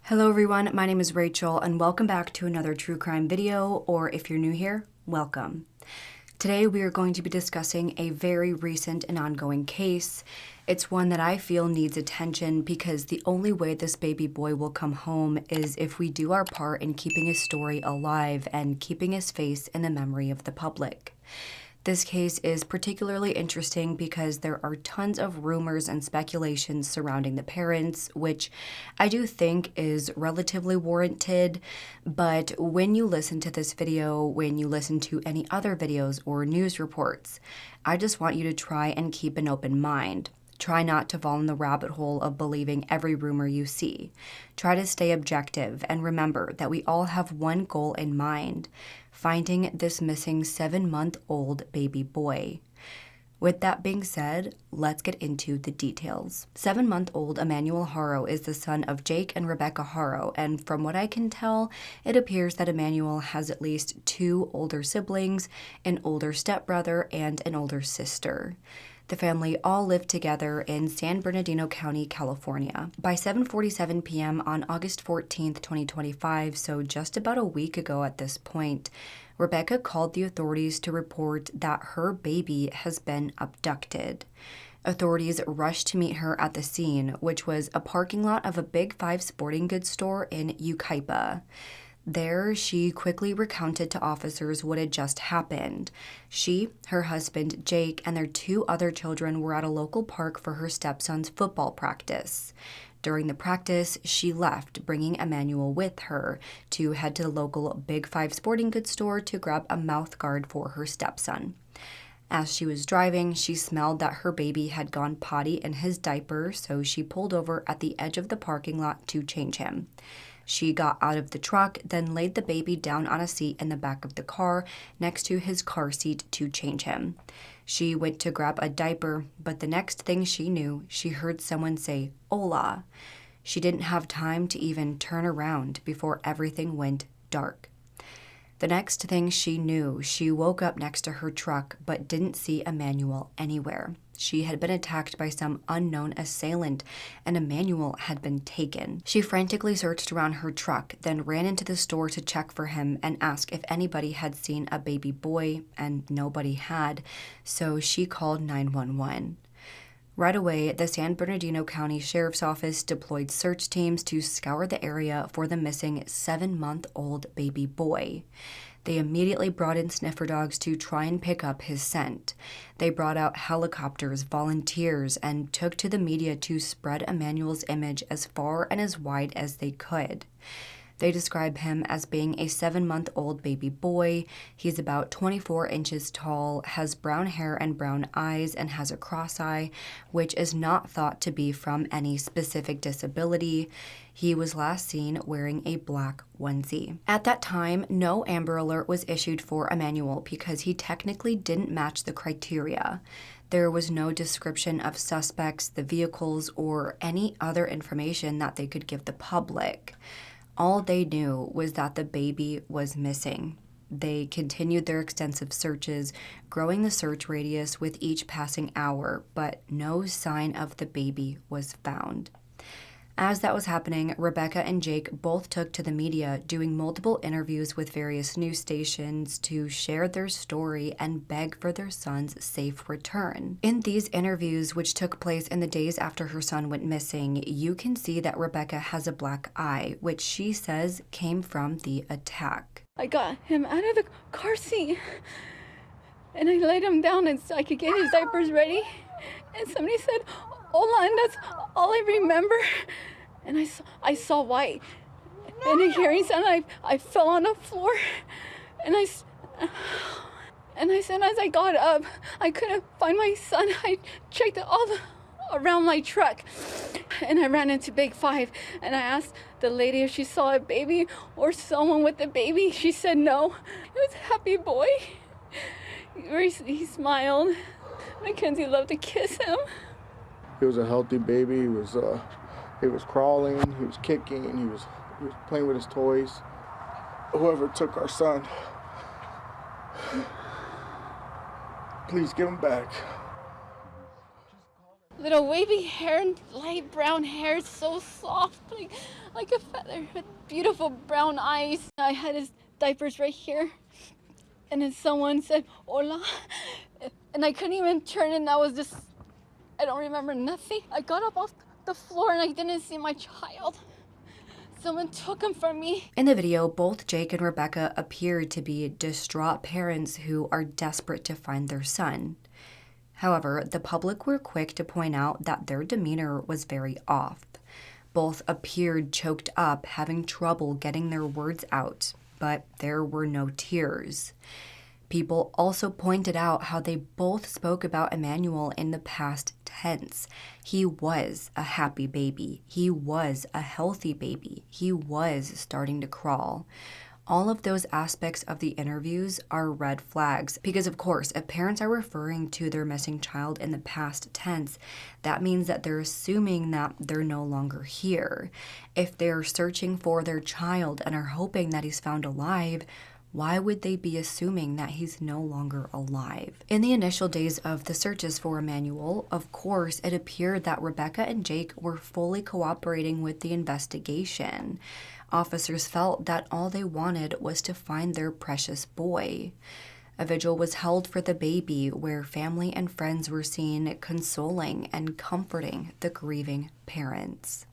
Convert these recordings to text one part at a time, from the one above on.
Hello everyone, my name is Rachel and welcome back to another true crime video, or if you're new here, welcome. Today we are going to be discussing a very recent and ongoing case. It's one that I feel needs attention because the only way this baby boy will come home is if we do our part in keeping his story alive and keeping his face in the memory of the public. This case is particularly interesting because there are tons of rumors and speculations surrounding the parents, which I do think is relatively warranted, but when you listen to this video, when you listen to any other videos or news reports, I just want you to try and keep an open mind. Try not to fall in the rabbit hole of believing every rumor you see. Try to stay objective and remember that we all have one goal in mind: finding this missing 7-month-old baby boy. With that being said, let's get into the details. 7-month-old Emmanuel Haro is the son of Jake and Rebecca Haro, and from what I can tell, it appears that Emmanuel has at least 2 older siblings, an older stepbrother, and an older sister. The family all lived together in San Bernardino County, California. By 7:47 p.m. on August 14, 2025, so just about a week ago at this point, Rebecca called the authorities to report that her baby has been abducted. Authorities rushed to meet her at the scene, which was a parking lot of a Big 5 sporting goods store in Yucaipa. There, she quickly recounted to officers what had just happened. She, her husband, Jake, and their 2 other children were at a local park for her stepson's football practice. During the practice, she left, bringing Emmanuel with her to head to the local Big 5 sporting goods store to grab a mouth guard for her stepson. As she was driving, she smelled that her baby had gone potty in his diaper, so she pulled over at the edge of the parking lot to change him. She got out of the truck, then laid the baby down on a seat in the back of the car next to his car seat to change him. She went to grab a diaper, but the next thing she knew, she heard someone say, "Hola." She didn't have time to even turn around before everything went dark. The next thing she knew, she woke up next to her truck but didn't see Emmanuel anywhere. She had been attacked by some unknown assailant, and Emmanuel had been taken. She frantically searched around her truck, then ran into the store to check for him and ask if anybody had seen a baby boy, and nobody had, so she called 911. Right away, the San Bernardino County Sheriff's Office deployed search teams to scour the area for the missing 7-month-old baby boy. They immediately brought in sniffer dogs to try and pick up his scent. They brought out helicopters, volunteers, and took to the media to spread Emmanuel's image as far and as wide as they could. They describe him as being a 7-month-old baby boy. He's about 24 inches tall, has brown hair and brown eyes, and has a cross eye, which is not thought to be from any specific disability. He was last seen wearing a black onesie. At that time, no Amber Alert was issued for Emmanuel because he technically didn't match the criteria. There was no description of suspects, the vehicles, or any other information that they could give the public. All they knew was that the baby was missing. They continued their extensive searches, growing the search radius with each passing hour, but no sign of the baby was found. As that was happening, Rebecca and Jake both took to the media, doing multiple interviews with various news stations to share their story and beg for their son's safe return. In these interviews, which took place in the days after her son went missing, you can see that Rebecca has a black eye, which she says came from the attack. I got him out of the car seat and I laid him down and so I could get his diapers ready. And somebody said, "Hola," and that's all I remember. And I saw white. And a hearing sound, I fell on the floor. And I said, as I got up, I couldn't find my son. I checked around my truck. And I ran into Big 5. And I asked the lady if she saw a baby or someone with a baby. She said no. It was a happy boy. He smiled. Mackenzie loved to kiss him. He was a healthy baby. He was crawling, he was kicking, he was playing with his toys. Whoever took our son, please give him back. Little wavy hair and light brown hair, so soft, like a feather, with beautiful brown eyes. I had his diapers right here, and then someone said, "Hola," and I couldn't even turn, and I don't remember nothing. I got up off the floor and I didn't see my child. Someone took him from me. In the video, both Jake and Rebecca appeared to be distraught parents who are desperate to find their son. However, the public were quick to point out that their demeanor was very off. Both appeared choked up, having trouble getting their words out, but there were no tears. People also pointed out how they both spoke about Emmanuel in the past tense. He was a happy baby. He was a healthy baby. He was starting to crawl. All of those aspects of the interviews are red flags because, of course, if parents are referring to their missing child in the past tense, that means that they're assuming that they're no longer here. If they're searching for their child and are hoping that he's found alive, why would they be assuming that he's no longer alive? In the initial days of the searches for Emmanuel, of course, it appeared that Rebecca and Jake were fully cooperating with the investigation. Officers felt that all they wanted was to find their precious boy. A vigil was held for the baby where family and friends were seen consoling and comforting the grieving parents.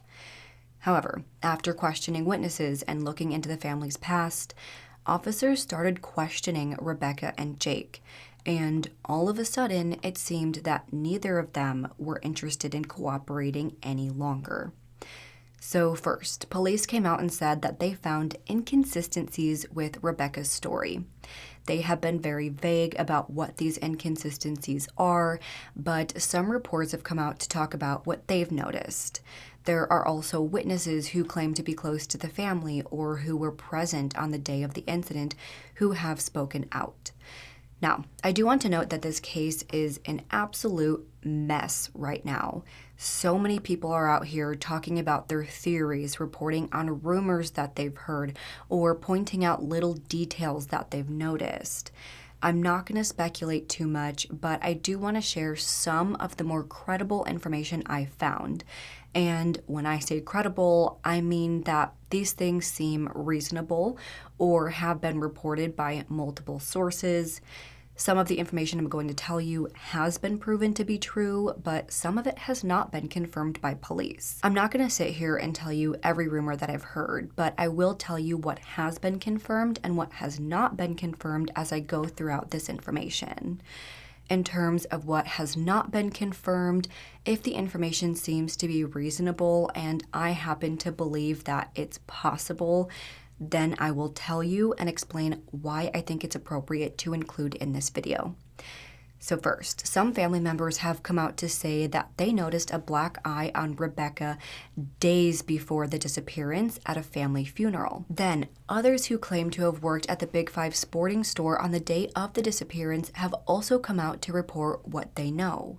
However, after questioning witnesses and looking into the family's past, officers started questioning Rebecca and Jake, and all of a sudden it seemed that neither of them were interested in cooperating any longer. So first, police came out and said that they found inconsistencies with Rebecca's story. They have been very vague about what these inconsistencies are, but some reports have come out to talk about what they've noticed. There are also witnesses who claim to be close to the family or who were present on the day of the incident who have spoken out. Now, I do want to note that this case is an absolute mess right now. So many people are out here talking about their theories, reporting on rumors that they've heard, or pointing out little details that they've noticed. I'm not going to speculate too much, but I do want to share some of the more credible information I found. And when I say credible, I mean that these things seem reasonable or have been reported by multiple sources. Some of the information I'm going to tell you has been proven to be true, but some of it has not been confirmed by police. I'm not going to sit here and tell you every rumor that I've heard, but I will tell you what has been confirmed and what has not been confirmed as I go throughout this information. In terms of what has not been confirmed, if the information seems to be reasonable and I happen to believe that it's possible, then I will tell you and explain why I think it's appropriate to include in this video. So first, some family members have come out to say that they noticed a black eye on Rebecca days before the disappearance at a family funeral. Then, others who claim to have worked at the Big Five sporting store on the day of the disappearance have also come out to report what they know.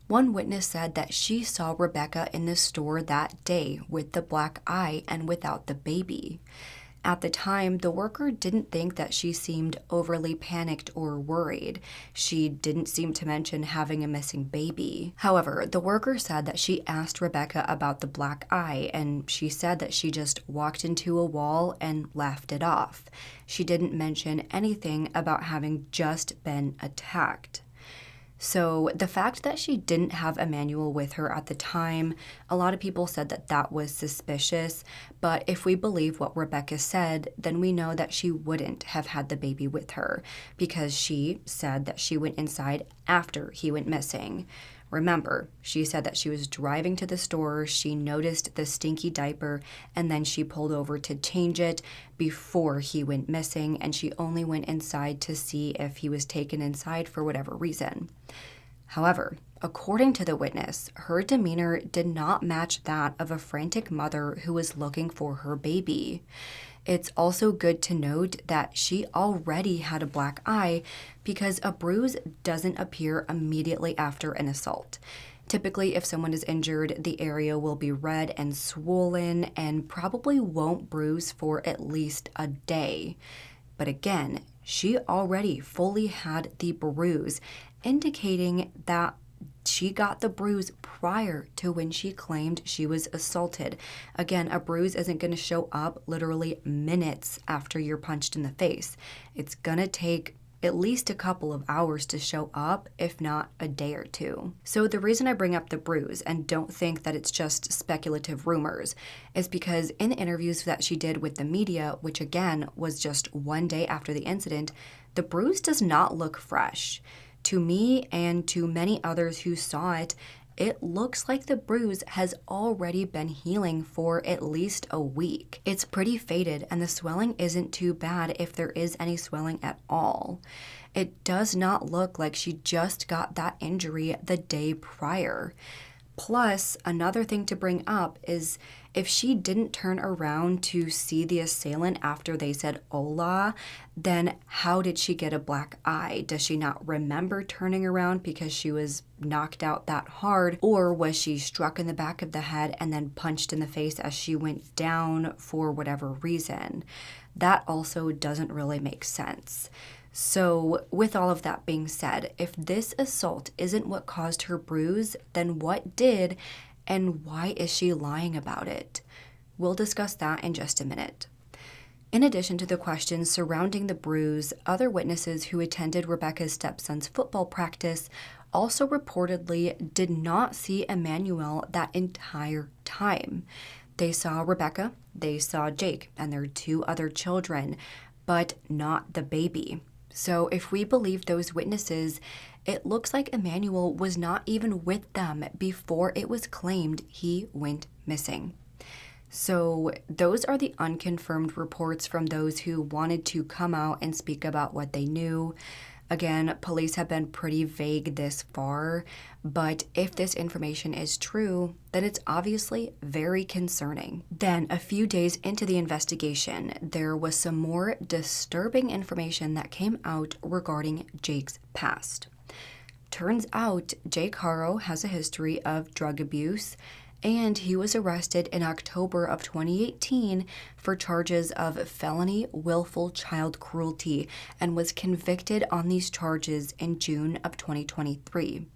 One witness said that she saw Rebecca in the store that day with the black eye and without the baby. At the time, the worker didn't think that she seemed overly panicked or worried. She didn't seem to mention having a missing baby. However, the worker said that she asked Rebecca about the black eye, and she said that she just walked into a wall and laughed it off. She didn't mention anything about having just been attacked. So the fact that she didn't have Emmanuel with her at the time, a lot of people said that that was suspicious, but if we believe what Rebecca said, then we know that she wouldn't have had the baby with her because she said that she went inside after he went missing. Remember, she said that she was driving to the store, she noticed the stinky diaper, and then she pulled over to change it before he went missing, and she only went inside to see if he was taken inside for whatever reason. However, according to the witness, her demeanor did not match that of a frantic mother who was looking for her baby. It's also good to note that she already had a black eye because a bruise doesn't appear immediately after an assault. Typically, if someone is injured, the area will be red and swollen and probably won't bruise for at least a day. But again, she already fully had the bruise, indicating that She got the bruise prior to when she claimed she was assaulted. Again, a bruise isn't going to show up literally minutes after you're punched in the face. It's going to take at least a couple of hours to show up, if not a day or two. So the reason I bring up the bruise and don't think that it's just speculative rumors is because in the interviews that she did with the media, which again was just one day after the incident, the bruise does not look fresh. To me and to many others who saw it, it looks like the bruise has already been healing for at least a week. It's pretty faded and the swelling isn't too bad if there is any swelling at all. It does not look like she just got that injury the day prior. Plus, another thing to bring up is if she didn't turn around to see the assailant after they said hola, then how did she get a black eye? Does she not remember turning around because she was knocked out that hard? Or was she struck in the back of the head and then punched in the face as she went down for whatever reason? That also doesn't really make sense. So with all of that being said, if this assault isn't what caused her bruise, then what did, and why is she lying about it? We'll discuss that in just a minute. In addition to the questions surrounding the bruise, other witnesses who attended Rebecca's stepson's football practice also reportedly did not see Emmanuel that entire time. They saw Rebecca, they saw Jake, and their 2 other children, but not the baby. So if we believe those witnesses, it looks like Emmanuel was not even with them before it was claimed he went missing. So those are the unconfirmed reports from those who wanted to come out and speak about what they knew. Again, police have been pretty vague this far, but if this information is true, then it's obviously very concerning. Then, a few days into the investigation, there was some more disturbing information that came out regarding Jake's past. Turns out, Jake Haro has a history of drug abuse, and he was arrested in October of 2018 for charges of felony willful child cruelty and was convicted on these charges in June of 2023.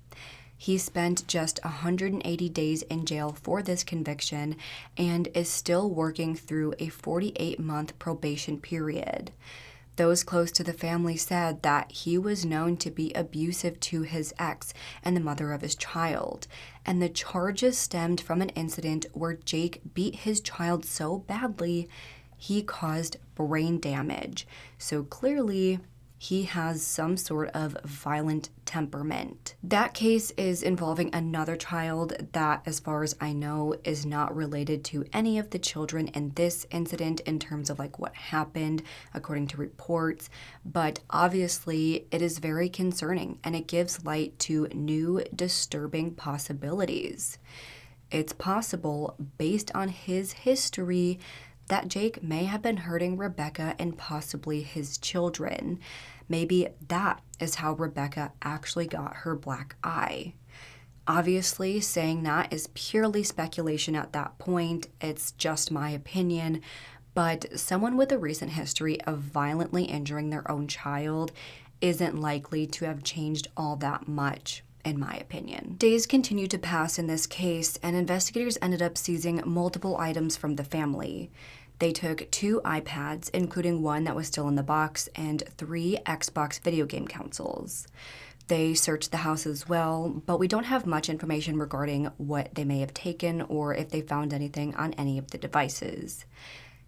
He spent just 180 days in jail for this conviction and is still working through a 48-month probation period. Those close to the family said that he was known to be abusive to his ex and the mother of his child, and the charges stemmed from an incident where Jake beat his child so badly he caused brain damage. So clearly, he has some sort of violent temperament. That case is involving another child that, as far as I know, is not related to any of the children in this incident in terms of like what happened according to reports, but obviously it is very concerning and it gives light to new disturbing possibilities. It's possible, based on his history, that Jake may have been hurting Rebecca and possibly his children. Maybe that is how Rebecca actually got her black eye. Obviously, saying that is purely speculation at that point. It's just my opinion. But someone with a recent history of violently injuring their own child isn't likely to have changed all that much, in my opinion. Days continued to pass in this case, and investigators ended up seizing multiple items from the family. They took 2 iPads, including one that was still in the box, and 3 Xbox video game consoles. They searched the house as well, but we don't have much information regarding what they may have taken or if they found anything on any of the devices.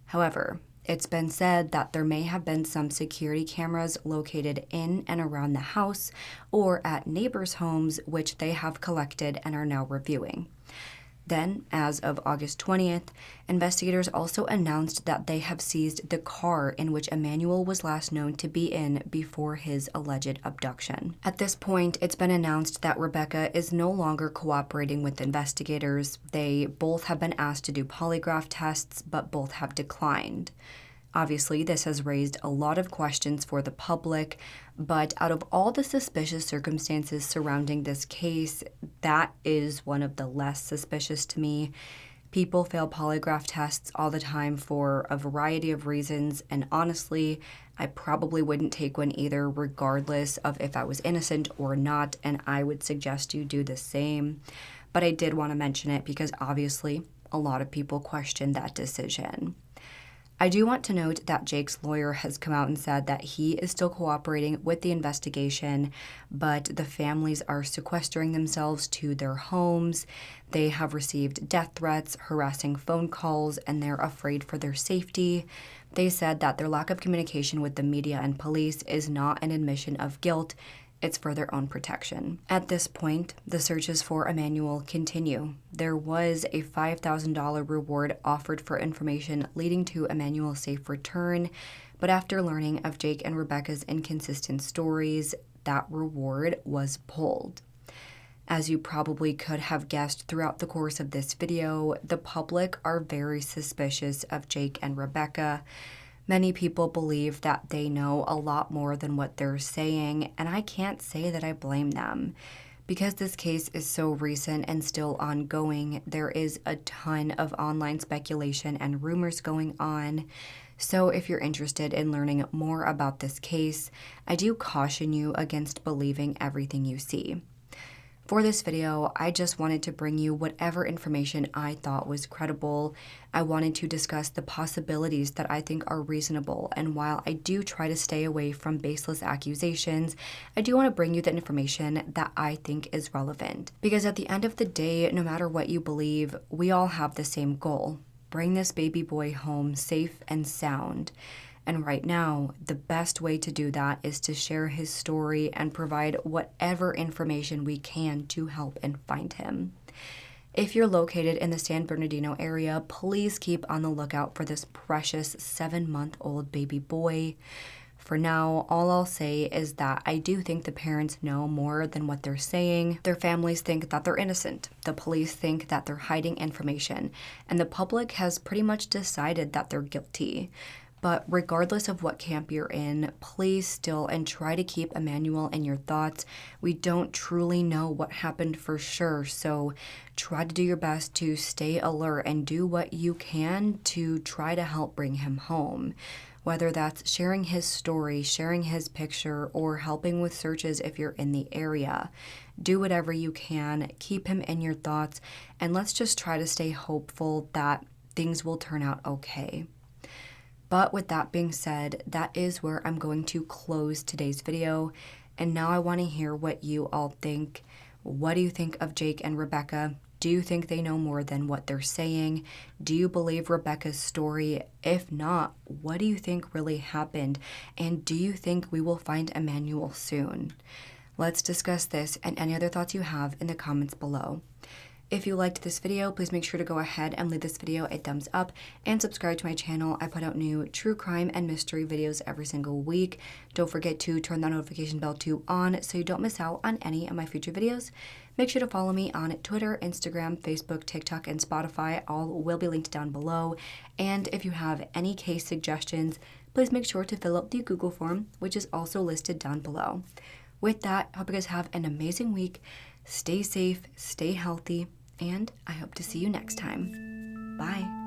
However, it's been said that there may have been some security cameras located in and around the house or at neighbors' homes, which they have collected and are now reviewing. Then, as of August 20th, investigators also announced that they have seized the car in which Emmanuel was last known to be in before his alleged abduction. At this point, it's been announced that Rebecca is no longer cooperating with investigators. They both have been asked to do polygraph tests, but both have declined. Obviously, this has raised a lot of questions for the public, but out of all the suspicious circumstances surrounding this case, that is one of the less suspicious to me. People fail polygraph tests all the time for a variety of reasons, and honestly, I probably wouldn't take one either, regardless of if I was innocent or not, and I would suggest you do the same. But I did want to mention it because obviously a lot of people question that decision. I do want to note that Jake's lawyer has come out and said that he is still cooperating with the investigation, but the families are sequestering themselves to their homes. They have received death threats, harassing phone calls, and they're afraid for their safety. They said that their lack of communication with the media and police is not an admission of guilt. It's for their own protection. At this point, the searches for Emmanuel continue. There was a $5,000 reward offered for information leading to Emmanuel's safe return, but after learning of Jake and Rebecca's inconsistent stories, that reward was pulled. As you probably could have guessed throughout the course of this video, the public are very suspicious of Jake and Rebecca. Many people believe that they know a lot more than what they're saying, and I can't say that I blame them. Because this case is so recent and still ongoing, there is a ton of online speculation and rumors going on. So if you're interested in learning more about this case, I do caution you against believing everything you see. For this video, I just wanted to bring you whatever information I thought was credible. I wanted to discuss the possibilities that I think are reasonable, and while I do try to stay away from baseless accusations, I do want to bring you the information that I think is relevant. Because at the end of the day, no matter what you believe, we all have the same goal: bring this baby boy home safe and sound. And right now, the best way to do that is to share his story and provide whatever information we can to help and find him. If you're located in the San Bernardino area, please keep on the lookout for this precious 7-month-old baby boy. For now, all I'll say is that I do think the parents know more than what they're saying. Their families think that they're innocent. The police think that they're hiding information. And the public has pretty much decided that they're guilty. But regardless of what camp you're in, please still and try to keep Emmanuel in your thoughts. We don't truly know what happened for sure, so try to do your best to stay alert and do what you can to try to help bring him home. Whether that's sharing his story, sharing his picture, or helping with searches if you're in the area. Do whatever you can, keep him in your thoughts, and let's just try to stay hopeful that things will turn out okay. But with that being said, that is where I'm going to close today's video. And now I want to hear what you all think. What do you think of Jake and Rebecca? Do you think they know more than what they're saying? Do you believe Rebecca's story? If not, what do you think really happened? And do you think we will find Emmanuel soon? Let's discuss this and any other thoughts you have in the comments below. If you liked this video, please make sure to go ahead and leave this video a thumbs up and subscribe to my channel. I put out new true crime and mystery videos every single week. Don't forget to turn that notification bell on so you don't miss out on any of my future videos. Make sure to follow me on Twitter, Instagram, Facebook, TikTok, and Spotify. All will be linked down below. And if you have any case suggestions, please make sure to fill out the Google form, which is also listed down below. With that, I hope you guys have an amazing week. Stay safe, stay healthy, and I hope to see you next time. Bye.